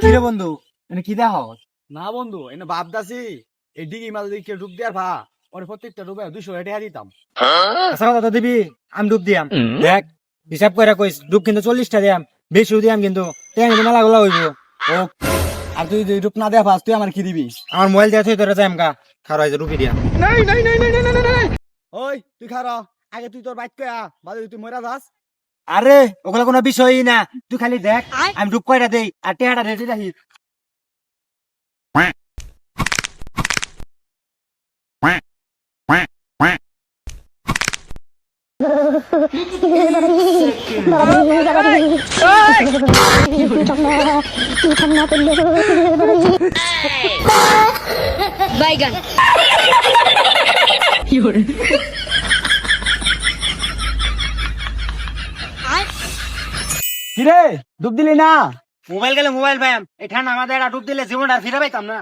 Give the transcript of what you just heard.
কিরে বন্ধু এনে কি দেখ? না বন্ধু এনে ভাবতাছি এই ডিগি মাছ দিকে ডুব দেওয়ার ভা ওর প্রত্যেকটা ডুবে 200 টাকা দিতাম। আচ্ছা কথা তো দিবি, আমি ডুব দিয়াম। দেখ হিসাব করে কইস, ডুব কিন্তু 40টা দিয়াম, বেশি দিয়াম কিন্তু টাকা কিন্তু মেলা গুলা হইব। ও আর তুই যদি ডুব না দেয়া পাস তুই আমার কি দিবি? আমার মোবাইল দিয়া তুই তোরা যাইম গা, খারাপ হয়েছে রুপি দিয়াম। ওই তুই খারা আগে তুই তোর বাইক কয়া বাদে তুই মরা যাস। আরে ওগুলা কোনো বিষয়ই না, তুই খালি দেখ আমি ডুব কয়টা দেই আর টেহাটা রেডি রাখিস। বাইগান কিরে ডুব দিলি না? মোবাইল গেলে মোবাইল পাইম, এই ঠান্ডা আমাদের একটা ডুব দিলে জীবনটা আর ফিরে পাইতাম না।